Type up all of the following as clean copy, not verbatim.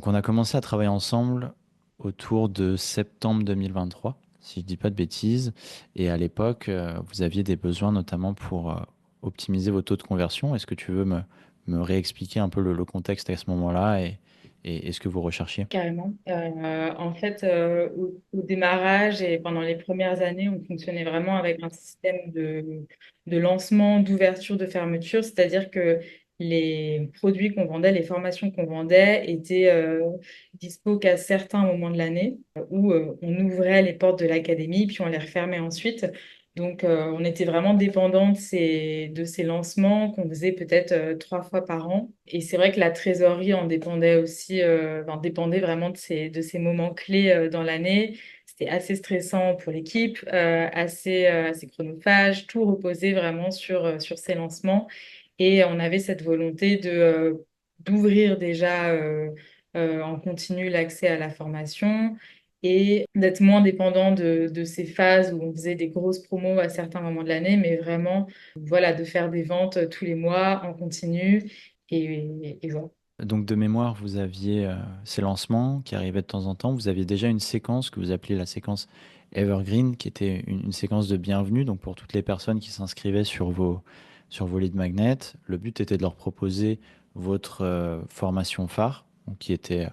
Donc, on a commencé à travailler ensemble autour de septembre 2023, si je dis pas de bêtises. Et à l'époque, vous aviez des besoins notamment pour optimiser vos taux de conversion. Est-ce que tu veux me réexpliquer un peu le contexte à ce moment-là et ce que vous recherchiez? Carrément. En fait, au démarrage et pendant les premières années, on fonctionnait vraiment avec un système de lancement, d'ouverture, de fermeture, c'est-à-dire que les produits qu'on vendait, les formations qu'on vendait étaient dispo qu'à certains moments de l'année où on ouvrait les portes de l'académie, puis on les refermait ensuite. Donc, on était vraiment dépendant de ces lancements qu'on faisait peut-être 3 fois par an. Et c'est vrai que la trésorerie en dépendait aussi, dépendait vraiment de ces moments clés dans l'année. C'était assez stressant pour l'équipe, assez chronophage. Tout reposait vraiment sur ces lancements. Et on avait cette volonté d'ouvrir déjà en continu l'accès à la formation et d'être moins dépendant de ces phases où on faisait des grosses promos à certains moments de l'année, mais vraiment, voilà, de faire des ventes tous les mois en continu. Et voilà. Donc, de mémoire, vous aviez ces lancements qui arrivaient de temps en temps. Vous aviez déjà une séquence que vous appelez la séquence Evergreen, qui était une séquence de bienvenue. Donc, pour toutes les personnes qui s'inscrivaient sur vos lead magnets, le but était de leur proposer votre formation phare, donc, qui était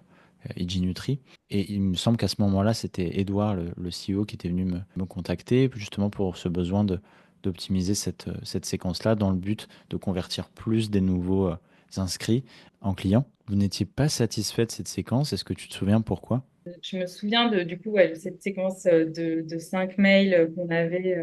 IG Nutri. Et il me semble qu'à ce moment-là, c'était Edouard, le CEO, qui était venu me contacter, justement pour ce besoin d'optimiser cette séquence-là, dans le but de convertir plus des nouveaux inscrits en client. Vous n'étiez pas satisfait de cette séquence. Est-ce que tu te souviens pourquoi? Je me souviens du coup, ouais, de cette séquence de 5 mails qu'on avait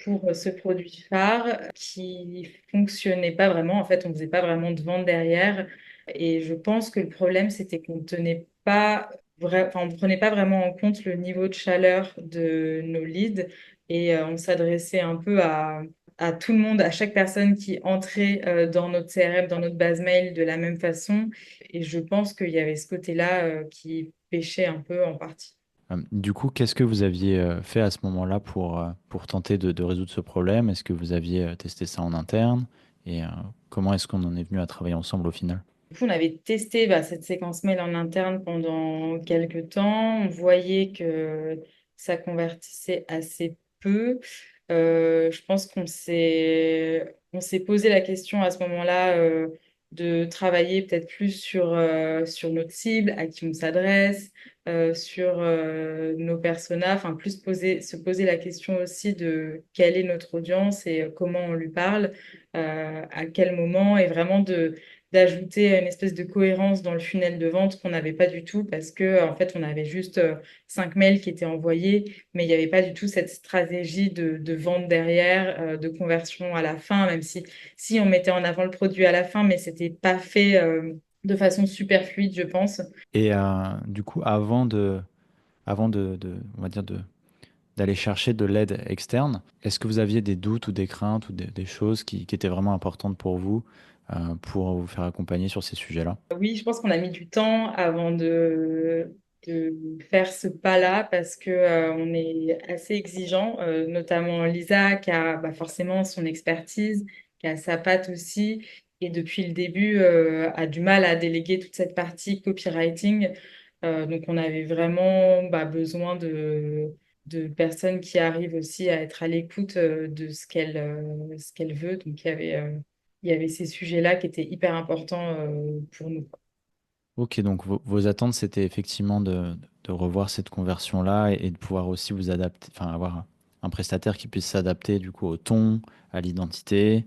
pour ce produit phare qui fonctionnait pas vraiment. En fait, on faisait pas vraiment de vente derrière. Et je pense que le problème, c'était qu'on tenait pas on ne prenait pas vraiment en compte le niveau de chaleur de nos leads et on s'adressait un peu à tout le monde, à chaque personne qui entrait dans notre CRM, dans notre base mail de la même façon. Et je pense qu'il y avait ce côté-là qui pêchait un peu en partie. Du coup, qu'est-ce que vous aviez fait à ce moment-là pour tenter de résoudre ce problème? Est-ce que vous aviez testé ça en interne? Et comment est-ce qu'on en est venu à travailler ensemble au final? Du coup, on avait testé cette séquence mail en interne pendant quelques temps. On voyait que ça convertissait assez peu. Je pense qu'on s'est posé la question à ce moment-là de travailler peut-être plus sur notre cible, à qui on s'adresse, sur nos personas, enfin plus se poser la question aussi de quelle est notre audience et comment on lui parle, à quel moment, et vraiment d'ajouter une espèce de cohérence dans le funnel de vente qu'on n'avait pas du tout parce que en fait on avait juste 5 mails qui étaient envoyés, mais il n'y avait pas du tout cette stratégie de vente derrière, de conversion à la fin, même si on mettait en avant le produit à la fin, mais c'était pas fait de façon super fluide, je pense. Et du coup, on va dire d'aller chercher de l'aide externe, est-ce que vous aviez des doutes ou des craintes ou des choses qui étaient vraiment importantes pour vous pour vous faire accompagner sur ces sujets-là? Oui, je pense qu'on a mis du temps avant de faire ce pas-là parce que on est assez exigeant, notamment Lisa qui a forcément son expertise, qui a sa patte aussi, et depuis le début a du mal à déléguer toute cette partie copywriting. Donc on avait vraiment besoin de personnes qui arrivent aussi à être à l'écoute de ce qu'elle veut. Donc il y avait ces sujets-là qui étaient hyper importants pour nous. Ok, donc vos attentes, c'était effectivement de revoir cette conversion-là et de pouvoir aussi vous adapter, enfin avoir un prestataire qui puisse s'adapter du coup au ton, à l'identité,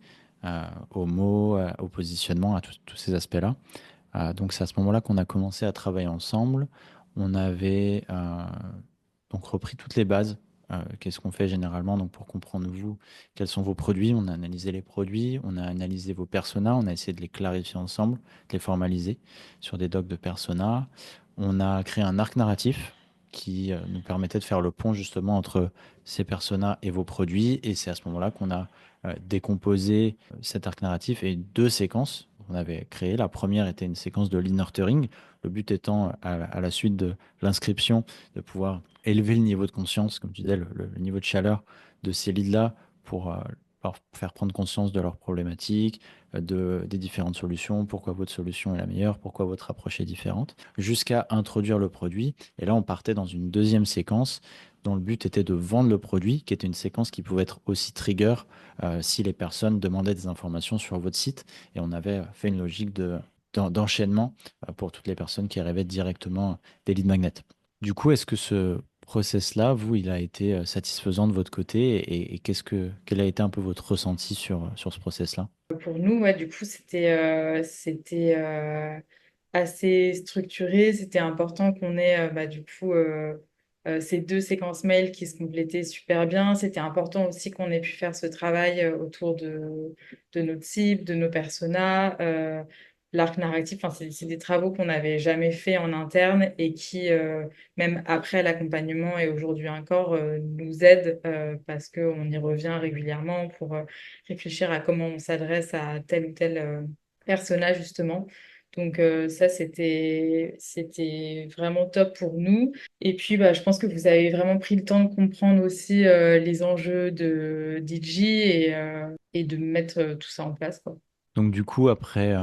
aux mots, au positionnement, à tous ces aspects-là. Donc c'est à ce moment-là qu'on a commencé à travailler ensemble. On avait donc repris toutes les bases. Qu'est-ce qu'on fait généralement donc pour comprendre vous, quels sont vos produits? On a analysé les produits, on a analysé vos personas, on a essayé de les clarifier ensemble, de les formaliser sur des docs de personas. On a créé un arc narratif qui nous permettait de faire le pont justement entre ces personas et vos produits. Et c'est à ce moment-là qu'on a décomposé cet arc narratif et deux séquences qu'on avait créées. La première était une séquence de lean-nurturing, le but étant à la suite de l'inscription de pouvoir élever le niveau de conscience, comme tu disais, le niveau de chaleur de ces leads-là pour leur faire prendre conscience de leurs problématiques, des différentes solutions, pourquoi votre solution est la meilleure, pourquoi votre approche est différente, jusqu'à introduire le produit. Et là, on partait dans une deuxième séquence dont le but était de vendre le produit, qui était une séquence qui pouvait être aussi trigger si les personnes demandaient des informations sur votre site. Et on avait fait une logique d'enchaînement pour toutes les personnes qui arrivaient directement des lead magnets. Du coup, est-ce que ce process-là, vous, il a été satisfaisant de votre côté et quel a été un peu votre ressenti sur ce process-là? Pour nous, ouais, du coup, c'était assez structuré. C'était important qu'on ait bah, du coup ces deux séquences mail qui se complétaient super bien. C'était important aussi qu'on ait pu faire ce travail autour de notre cible, de nos personas. L'arc narratif, enfin, c'est des travaux qu'on n'avait jamais fait en interne et qui, même après l'accompagnement et aujourd'hui encore, nous aident parce qu'on y revient régulièrement pour réfléchir à comment on s'adresse à tel ou tel personnage, justement. Donc ça, c'était vraiment top pour nous. Et puis, bah, je pense que vous avez vraiment pris le temps de comprendre aussi les enjeux de DJ et de mettre tout ça en place, quoi. Donc du coup, après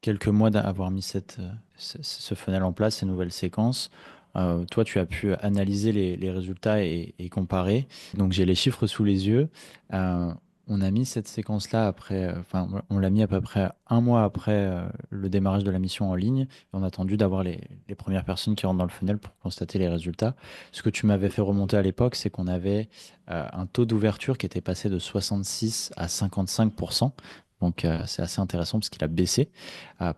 quelques mois d'avoir mis ce funnel en place, ces nouvelles séquences, toi, tu as pu analyser les résultats et comparer. Donc j'ai les chiffres sous les yeux. Euh, on a mis cette séquence-là après, enfin, on l'a mis à peu près un mois après le démarrage de la mission en ligne. Et on a attendu d'avoir les premières personnes qui rentrent dans le funnel pour constater les résultats. Ce que tu m'avais fait remonter à l'époque, c'est qu'on avait un taux d'ouverture qui était passé de 66 à 55%. Donc, c'est assez intéressant parce qu'il a baissé.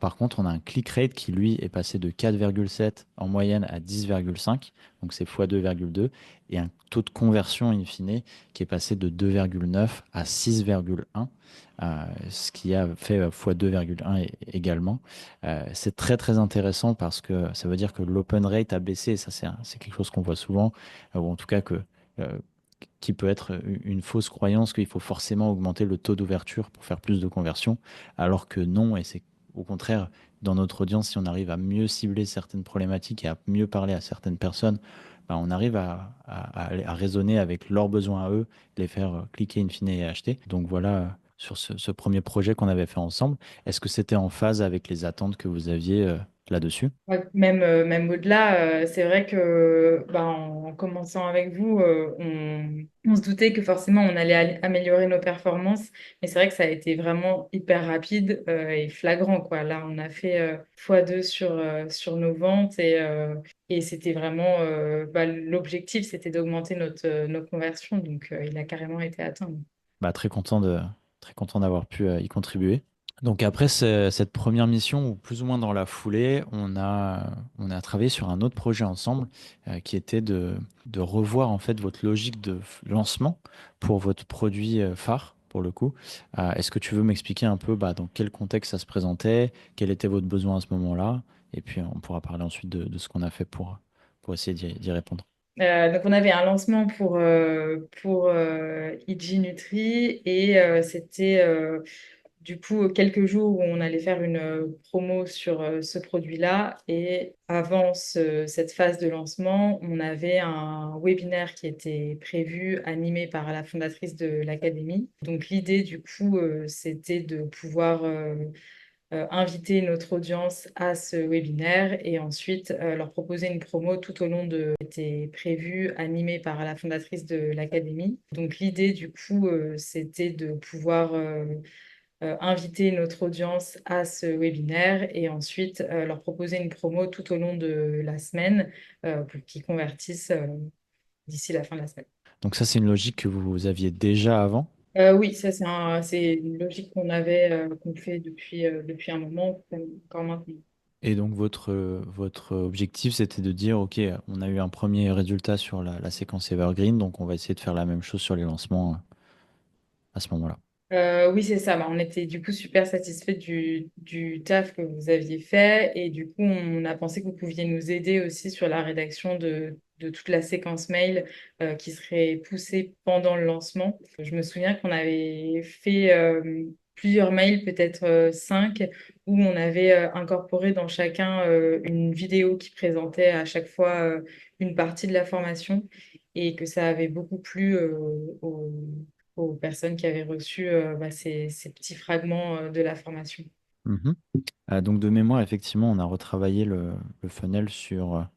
Par contre, on a un click rate qui, lui, est passé de 4,7 en moyenne à 10,5. Donc, c'est x 2,2. Et un taux de conversion, in fine, qui est passé de 2,9 à 6,1. Ce qui a fait x 2,1 également. C'est très, très intéressant parce que ça veut dire que l'open rate a baissé. Et ça, c'est quelque chose qu'on voit souvent. Ou en tout cas euh, qui peut être une fausse croyance qu'il faut forcément augmenter le taux d'ouverture pour faire plus de conversions, alors que non, et c'est au contraire, dans notre audience, si on arrive à mieux cibler certaines problématiques et à mieux parler à certaines personnes, bah, on arrive à raisonner avec leurs besoins à eux, les faire cliquer in fine et acheter. Donc voilà, sur ce premier projet qu'on avait fait ensemble, est-ce que c'était en phase avec les attentes que vous aviez là-dessus? Ouais, même au-delà, c'est vrai que bah, en commençant avec vous, on se doutait que forcément on allait améliorer nos performances, mais c'est vrai que ça a été vraiment hyper rapide et flagrant, quoi. Là, on a fait x2 sur nos ventes et c'était vraiment bah, l'objectif, c'était d'augmenter nos conversions, donc il a carrément été atteint. Bah, très content d'avoir pu y contribuer. Donc après cette première mission, ou plus ou moins dans la foulée, on a travaillé sur un autre projet ensemble qui était de revoir en fait votre logique de lancement pour votre produit phare, pour le coup. Est-ce que tu veux m'expliquer un peu bah, dans quel contexte ça se présentait, quel était votre besoin à ce moment-là, et puis on pourra parler ensuite de ce qu'on a fait pour essayer d'y répondre. Donc on avait un lancement pour IG Nutri et c'était du coup quelques jours où on allait faire une promo sur ce produit-là. Et avant cette phase de lancement, on avait un webinaire qui était prévu, animé par la fondatrice de l'académie. Donc l'idée du coup, c'était de pouvoir inviter notre audience à ce webinaire et ensuite leur proposer une promo tout au long de était prévu, animé par la fondatrice de l'académie. Donc l'idée du coup, c'était de pouvoir inviter notre audience à ce webinaire et ensuite leur proposer une promo tout au long de la semaine pour qu'ils convertissent d'ici la fin de la semaine. Donc ça, c'est une logique que vous aviez déjà avant. Oui, ça c'est une logique qu'on fait depuis un moment, encore maintenant. Et donc votre objectif, c'était de dire, OK, on a eu un premier résultat sur la séquence Evergreen, donc on va essayer de faire la même chose sur les lancements à ce moment-là. Oui, c'est ça. Bah, on était du coup super satisfait du taf que vous aviez fait et du coup, on a pensé que vous pouviez nous aider aussi sur la rédaction de toute la séquence mail qui serait poussée pendant le lancement. Je me souviens qu'on avait fait plusieurs mails, peut-être cinq, où on avait incorporé dans chacun une vidéo qui présentait à chaque fois une partie de la formation et que ça avait beaucoup plu aux personnes qui avaient reçu ces petits fragments de la formation. Mhm. Donc de mémoire, effectivement, on a retravaillé le funnel sur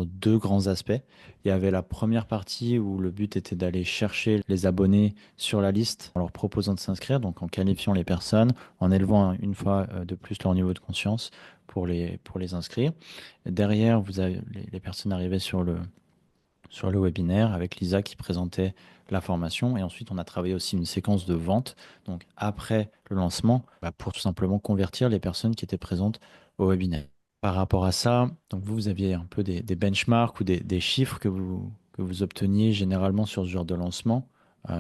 deux grands aspects. Il y avait la première partie où le but était d'aller chercher les abonnés sur la liste en leur proposant de s'inscrire, donc en qualifiant les personnes, en élevant une fois de plus leur niveau de conscience pour les inscrire. Derrière, vous avez, les personnes arrivaient sur le webinaire avec Lisa qui présentait la formation. Et ensuite, on a travaillé aussi une séquence de vente, donc après le lancement, pour tout simplement convertir les personnes qui étaient présentes au webinaire. Par rapport à ça, donc vous aviez un peu des benchmarks ou des chiffres que vous obteniez généralement sur ce genre de lancement.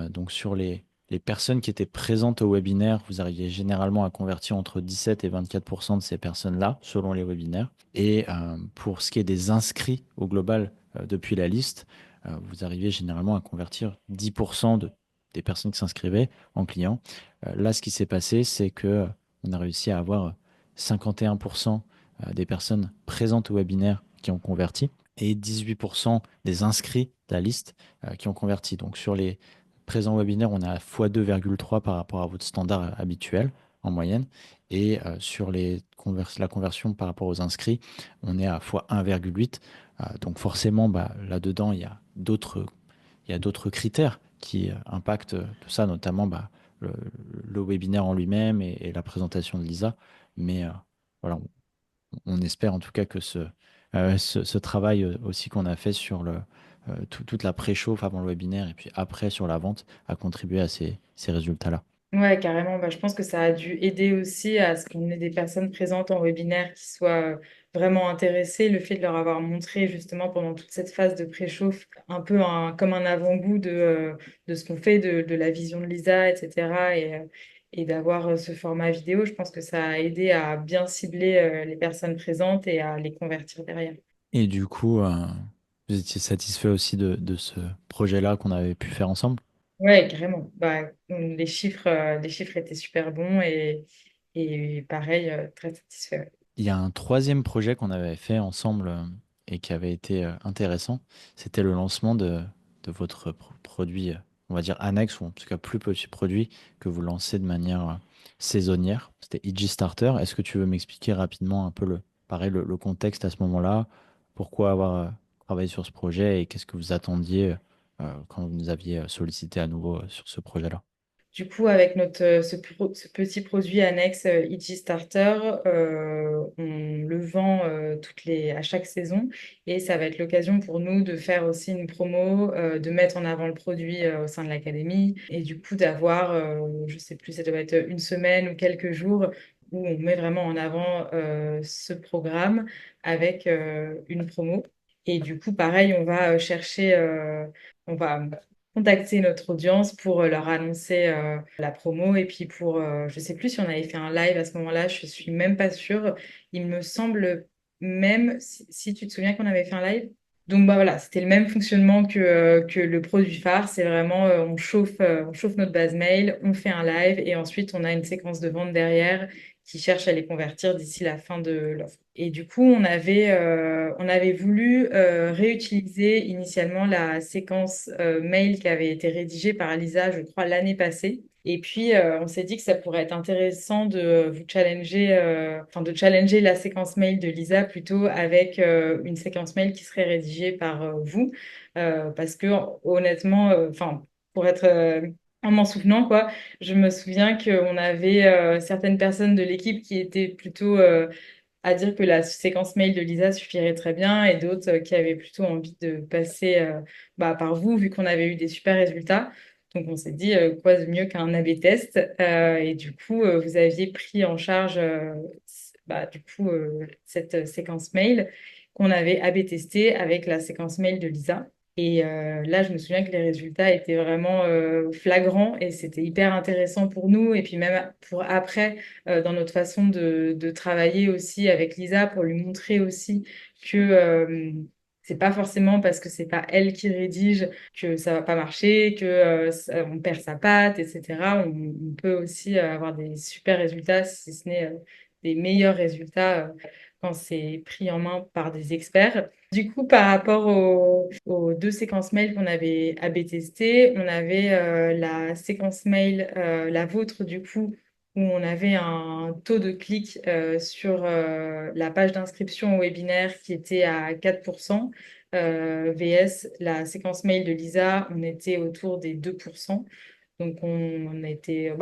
Donc sur les personnes qui étaient présentes au webinaire, vous arriviez généralement à convertir entre 17 et 24% de ces personnes-là, selon les webinaires. Et pour ce qui est des inscrits au global depuis la liste, vous arrivez généralement à convertir 10% des personnes qui s'inscrivaient en clients. Là, ce qui s'est passé, c'est que on a réussi à avoir 51% des personnes présentes au webinaire qui ont converti et 18% des inscrits de la liste qui ont converti. Donc sur les présents webinaires, on est à x2,3 par rapport à votre standard habituel en moyenne. Et sur la conversion par rapport aux inscrits, on est à x1,8. Donc forcément, là-dedans, il y a d'autres critères qui impactent tout ça, notamment le, le webinaire en lui-même et la présentation de Lisa. Mais voilà, on espère en tout cas que ce travail aussi qu'on a fait sur toute la préchauffe avant le webinaire et puis après sur la vente a contribué à ces résultats-là. Ouais, carrément. Bah, je pense que ça a dû aider aussi à ce qu'on ait des personnes présentes en webinaire qui soient vraiment intéressées. Le fait de leur avoir montré justement pendant toute cette phase de préchauffe comme un avant-goût de ce qu'on fait, de la vision de Lisa, etc. Et d'avoir ce format vidéo, je pense que ça a aidé à bien cibler les personnes présentes et à les convertir derrière. Et du coup, vous étiez satisfait aussi de ce projet-là qu'on avait pu faire ensemble? Ouais, carrément. Bah, les chiffres étaient super bons et pareil, très satisfait. Ouais. Il y a un troisième projet qu'on avait fait ensemble et qui avait été intéressant. C'était le lancement de votre produit, on va dire annexe, ou en tout cas plus petit produit que vous lancez de manière saisonnière. C'était EG Starter. Est-ce que tu veux m'expliquer rapidement un peu pareil, le contexte à ce moment-là? Pourquoi avoir travaillé sur ce projet et qu'est-ce que vous attendiez quand vous nous aviez sollicité à nouveau sur ce projet-là? Du coup, avec ce petit produit annexe EG Starter, on le vend à chaque saison et ça va être l'occasion pour nous de faire aussi une promo, de mettre en avant le produit au sein de l'académie et du coup d'avoir, je sais plus, ça doit être une semaine ou quelques jours où on met vraiment en avant ce programme avec une promo. Et du coup, pareil, on va contacter notre audience pour leur annoncer la promo et puis je sais plus si on avait fait un live à ce moment-là, je suis même pas sûre. Il me semble même, si tu te souviens qu'on avait fait un live. Donc bah voilà, c'était le même fonctionnement que le produit phare, c'est vraiment on chauffe notre base mail, on fait un live et ensuite on a une séquence de vente derrière qui cherche à les convertir d'ici la fin de l'offre. Et du coup, on avait voulu réutiliser initialement la séquence mail qui avait été rédigée par Lisa, je crois, l'année passée. Et puis, on s'est dit que ça pourrait être intéressant de vous challenger, enfin de challenger la séquence mail de Lisa plutôt avec une séquence mail qui serait rédigée par vous. Parce que honnêtement, enfin, pour être en m'en souvenant, quoi, je me souviens qu'on avait certaines personnes de l'équipe qui étaient plutôt à dire que la séquence mail de Lisa suffirait très bien et d'autres qui avaient plutôt envie de passer par vous, vu qu'on avait eu des super résultats. Donc on s'est dit quoi de mieux qu'un A/B test. Et du coup, vous aviez pris en charge cette séquence mail qu'on avait A/B testé avec la séquence mail de Lisa. Et là, je me souviens que les résultats étaient vraiment flagrants et c'était hyper intéressant pour nous et puis même pour après dans notre façon de travailler aussi avec Lisa pour lui montrer aussi que c'est pas forcément parce que c'est pas elle qui rédige que ça va pas marcher, que on perd sa patte, etc. On peut aussi avoir des super résultats, si ce n'est des meilleurs résultats quand c'est pris en main par des experts. Du coup, par rapport aux deux séquences mail qu'on avait AB testées, on avait la séquence mail, la vôtre du coup, où on avait un taux de clic sur la page d'inscription au webinaire qui était à 4%, VS la séquence mail de Lisa, on était autour des 2%. Donc, on était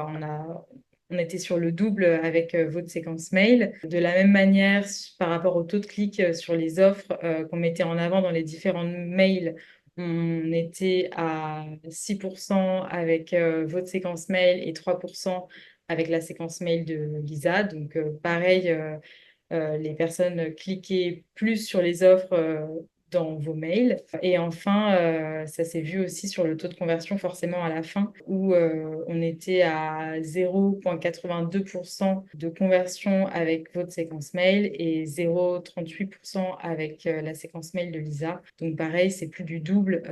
sur le double avec votre séquence mail. De la même manière, par rapport au taux de clic sur les offres qu'on mettait en avant dans les différents mails, on était à 6% avec votre séquence mail et 3% avec la séquence mail de Lisa. Donc, pareil, les personnes cliquaient plus sur les offres dans vos mails. Et enfin, ça s'est vu aussi sur le taux de conversion forcément à la fin, où on était à 0,82% de conversion avec votre séquence mail et 0,38% avec la séquence mail de Lisa. Donc pareil, c'est plus du double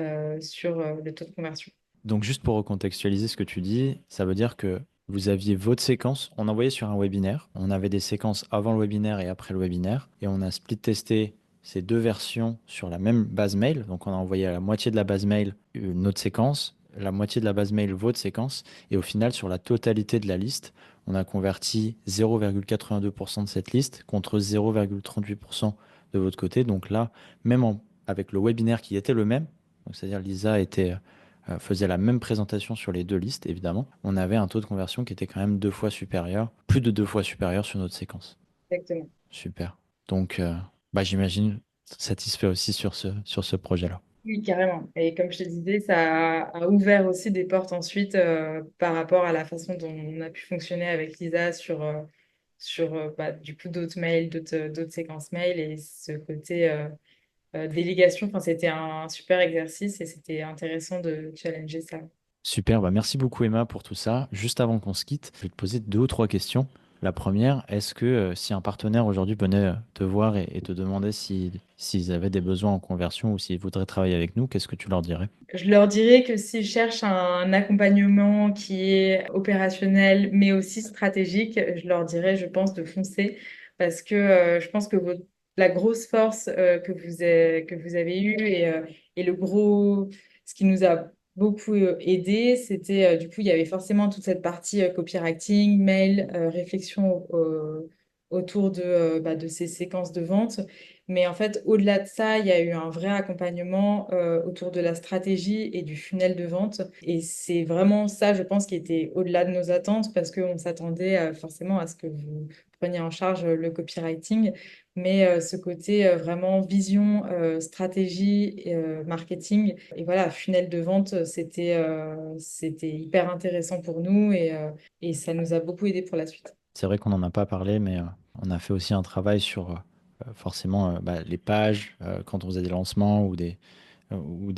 sur le taux de conversion. Donc, juste pour recontextualiser ce que tu dis, ça veut dire que vous aviez votre séquence, on envoyait sur un webinaire, on avait des séquences avant le webinaire et après le webinaire, et on a split testé ces deux versions sur la même base mail. Donc, on a envoyé à la moitié de la base mail une autre séquence, la moitié de la base mail votre séquence, et au final, sur la totalité de la liste, on a converti 0,82% de cette liste contre 0,38% de votre côté. Donc là, avec le webinaire qui était le même, donc c'est-à-dire Lisa faisait la même présentation sur les deux listes, évidemment, on avait un taux de conversion qui était quand même 2 fois supérieur, plus de 2 fois supérieur sur notre séquence. Exactement. Super. Donc, bah, j'imagine satisfait aussi sur ce projet-là. Oui, carrément. Et comme je te disais, ça a ouvert aussi des portes ensuite par rapport à la façon dont on a pu fonctionner avec Lisa sur du coup d'autres mails, d'autres séquences mails et ce côté délégation. Enfin, c'était un super exercice et c'était intéressant de challenger ça. Super, bah merci beaucoup Emma pour tout ça. Juste avant qu'on se quitte, je vais te poser 2 ou 3 questions. La première, est-ce que si un partenaire aujourd'hui venait te voir et te demandait s'ils avaient des besoins en conversion ou s'ils voudraient travailler avec nous, qu'est-ce que tu leur dirais? Je leur dirais que s'ils cherchent un accompagnement qui est opérationnel, mais aussi stratégique, je leur dirais, je pense, de foncer parce que je pense que la grosse force que vous avez eue et ce qui nous a beaucoup aidé, c'était du coup, il y avait forcément toute cette partie copywriting, mail, réflexion autour de ces séquences de vente. Mais en fait, au-delà de ça, il y a eu un vrai accompagnement autour de la stratégie et du funnel de vente. Et c'est vraiment ça, je pense, qui était au-delà de nos attentes parce qu'on s'attendait forcément à ce que vous preniez en charge le copywriting. Mais ce côté vraiment vision, stratégie, marketing et voilà, funnel de vente, c'était hyper intéressant pour nous et ça nous a beaucoup aidé pour la suite. C'est vrai qu'on n'en a pas parlé, mais on a fait aussi un travail sur forcément bah, les pages, quand on faisait des lancements ou des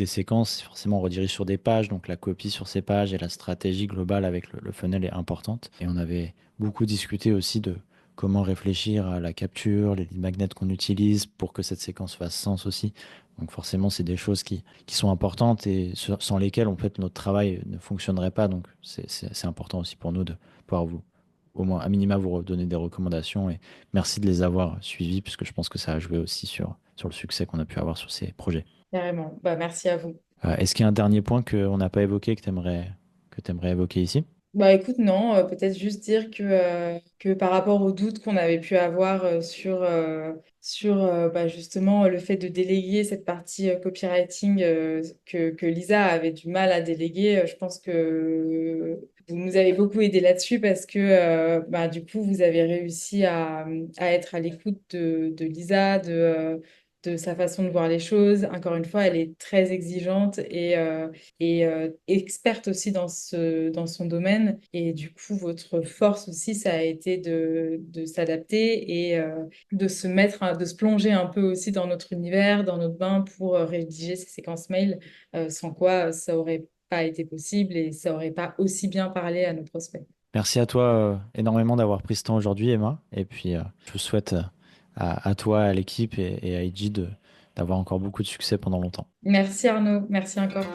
séquences, forcément on redirige sur des pages, donc la copie sur ces pages et la stratégie globale avec le funnel est importante. Et on avait beaucoup discuté aussi de comment réfléchir à la capture, les lead magnets qu'on utilise pour que cette séquence fasse sens aussi. Donc forcément, c'est des choses qui sont importantes et sans lesquelles en fait notre travail ne fonctionnerait pas. Donc c'est important aussi pour nous de pouvoir vous, au moins à minima, vous redonner des recommandations et merci de les avoir suivies puisque je pense que ça a joué aussi sur le succès qu'on a pu avoir sur ces projets. Carrément. Bah, merci à vous. Est-ce qu'il y a un dernier point qu'on n'a pas évoqué que tu aimerais évoquer ici? Bah écoute, non, peut-être juste dire que par rapport aux doutes qu'on avait pu avoir sur justement le fait de déléguer cette partie copywriting que Lisa avait du mal à déléguer, je pense que vous nous avez beaucoup aidé là-dessus parce que du coup, vous avez réussi à être à l'écoute de Lisa, de sa façon de voir les choses. Encore une fois, elle est très exigeante et experte aussi dans son domaine. Et du coup, votre force aussi, ça a été de s'adapter et de se plonger un peu aussi dans notre univers, dans notre bain pour rédiger ces séquences mail, sans quoi ça aurait pas été possible et ça aurait pas aussi bien parlé à nos prospects. Merci à toi énormément d'avoir pris ce temps aujourd'hui, Emma. Et puis, je vous souhaite à toi, à l'équipe et à Eiji d'avoir encore beaucoup de succès pendant longtemps. Merci Arnaud, merci encore.